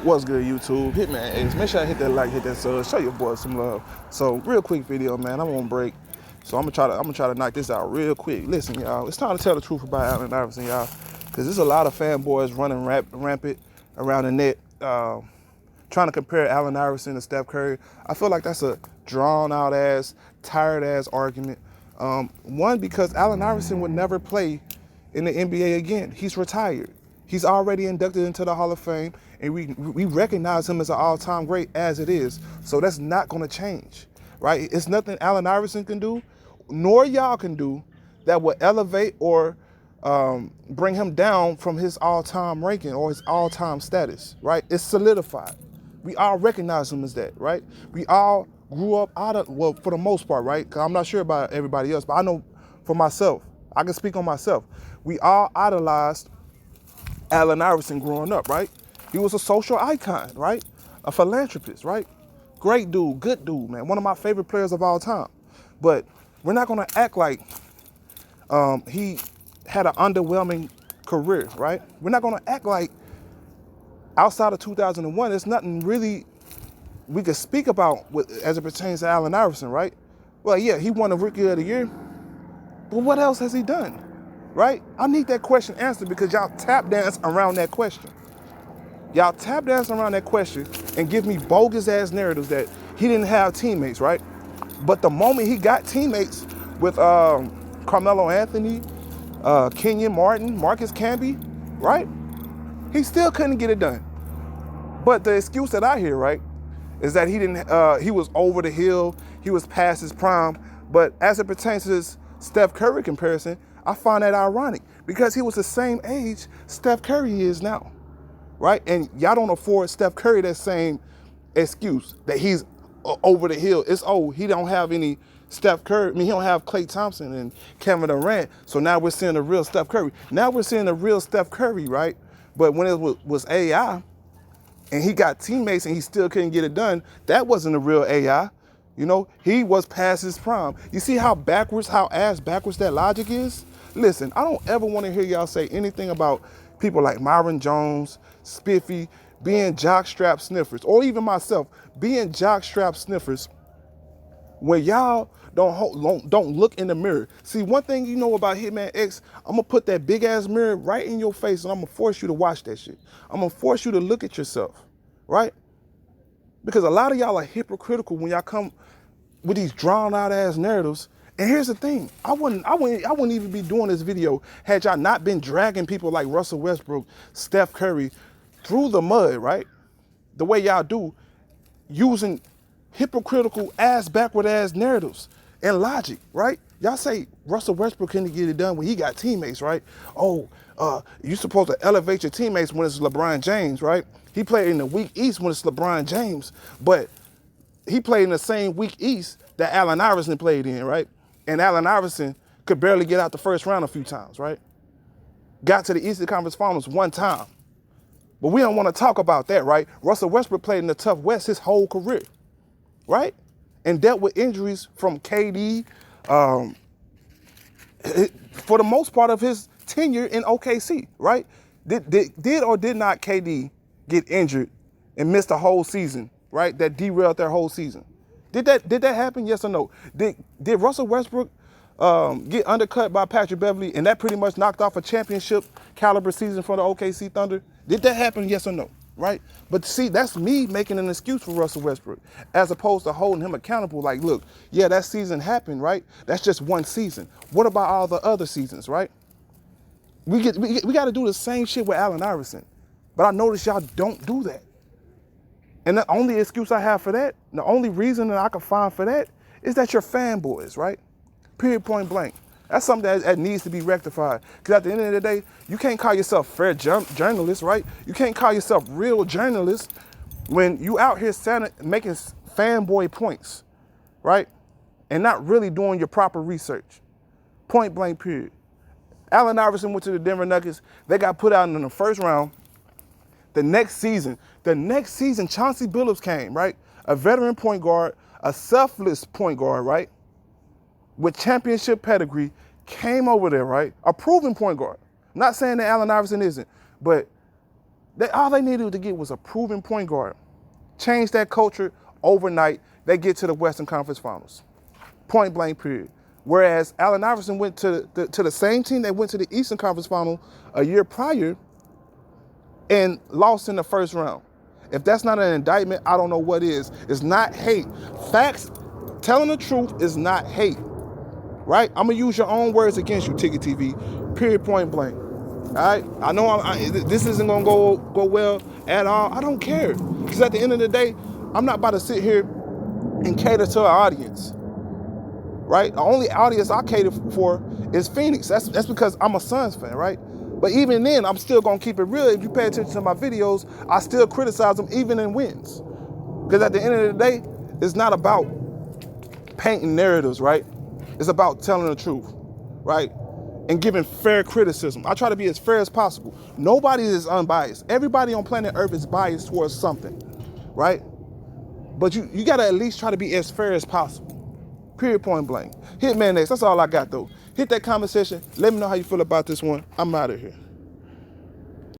What's good, YouTube? Hitman Ace. Make sure I hit that like, hit that sub, show your boy some love. So, real quick video, man. I'm on break, so I'm gonna try to knock this out real quick. Listen, y'all, it's time to tell the truth about Allen Iverson, y'all, because there's a lot of fanboys running rampant around the net, trying to compare Allen Iverson to Steph Curry. I feel like that's a drawn out ass, tired ass argument. One, because Allen Iverson would never play in the NBA again. He's retired. He's already inducted into the Hall of Fame, and we recognize him as an all-time great as it is. So that's not going to change, right? It's nothing Allen Iverson can do, nor y'all can do, that will elevate or bring him down from his all-time ranking or his all-time status, right? It's solidified. We all recognize him as that, right? We all grew up out of, well, for the most part, right? Because I'm not sure about everybody else, but I know for myself, I can speak on myself. We all idolized Allen Iverson growing up, right? He was a social icon, right? A philanthropist, right? Great dude, good dude, man. One of my favorite players of all time. But we're not gonna act like he had an underwhelming career, right? We're not gonna act like outside of 2001, there's nothing really we could speak about as it pertains to Allen Iverson, right? Well, yeah, he won the Rookie of the Year, but what else has he done? Right? I need that question answered because y'all tap dance around that question. Y'all tap dance around that question and give me bogus ass narratives that he didn't have teammates, right? But the moment he got teammates with Carmelo Anthony, Kenyon Martin, Marcus Camby, right? He still couldn't get it done. But the excuse that I hear, right, is that he was over the hill, he was past his prime. But as it pertains to this Steph Curry comparison, I find that ironic because he was the same age Steph Curry is now, right? And y'all don't afford Steph Curry that same excuse that he's over the hill. It's, oh, he don't have any Steph Curry. I mean, he don't have Klay Thompson and Kevin Durant. So now we're seeing the real Steph Curry. Now we're seeing the real Steph Curry, right? But when it was AI and he got teammates and he still couldn't get it done, that wasn't a real AI. You know, he was past his prime. You see how ass backwards that logic is? Listen, I don't ever want to hear y'all say anything about people like Myron Jones, Spiffy, being jockstrap sniffers, or even myself, being jockstrap sniffers, where y'all don't look in the mirror. See, one thing you know about Hitman X, I'm gonna put that big ass mirror right in your face and I'm gonna force you to watch that shit. I'm gonna force you to look at yourself, right? Because a lot of y'all are hypocritical when y'all come with these drawn out ass narratives. And here's the thing, I wouldn't even be doing this video had y'all not been dragging people like Russell Westbrook, Steph Curry through the mud, right? The way y'all do, using hypocritical ass backward ass narratives and logic, right? Y'all say Russell Westbrook couldn't get it done when he got teammates, right? Oh, you're supposed to elevate your teammates when it's LeBron James, right? He played in the weak East when it's LeBron James, but he played in the same weak East that Allen Iverson played in, right? And Allen Iverson could barely get out the first round a few times, right? Got to the Eastern Conference Finals one time. But we don't want to talk about that, right? Russell Westbrook played in the tough West his whole career, right? And dealt with injuries from KD for the most part of his tenure in OKC, right? Did or did not KD get injured and miss the whole season, right? That derailed their whole season. Did that happen? Yes or no? Did Russell Westbrook get undercut by Patrick Beverley and that pretty much knocked off a championship caliber season for the OKC Thunder? Did that happen? Yes or no? Right? But see, that's me making an excuse for Russell Westbrook as opposed to holding him accountable. Like, look, yeah, that season happened, right? That's just one season. What about all the other seasons, right? We got to do the same shit with Allen Iverson. But I notice y'all don't do that. And the only excuse I have for that, the only reason that I can find for that is that you're fanboys, right? Period, point blank. That's something that needs to be rectified. Because at the end of the day, you can't call yourself fair journalist, right? You can't call yourself real journalist when you out here making fanboy points, right? And not really doing your proper research. Point blank, period. Allen Iverson went to the Denver Nuggets. They got put out in the first round. The next season, Chauncey Billups came, right? A veteran point guard, a selfless point guard, right? With championship pedigree, came over there, right? A proven point guard. I'm not saying that Allen Iverson isn't, but All they needed to get was a proven point guard. Change that culture overnight. They get to the Western Conference Finals. Point blank, period. Whereas Allen Iverson went to the same team that went to the Eastern Conference Final a year prior and lost in the first round. If that's not an indictment, I don't know what is. It's not hate. Facts, telling the truth is not hate, right? I'm going to use your own words against you, Ticket TV, period, point blank. All right? I know this isn't going to go well at all. I don't care. Because at the end of the day, I'm not about to sit here and cater to an audience, right? The only audience I cater for is Phoenix. That's because I'm a Suns fan, right? But even then, I'm still going to keep it real. If you pay attention to my videos, I still criticize them even in wins. Because at the end of the day, it's not about painting narratives, right? It's about telling the truth, right? And giving fair criticism. I try to be as fair as possible. Nobody is unbiased. Everybody on planet Earth is biased towards something, right? But you got to at least try to be as fair as possible. Period, point blank. Hitman next. That's all I got, though. Hit that comment section. Let me know how you feel about this one. I'm out of here.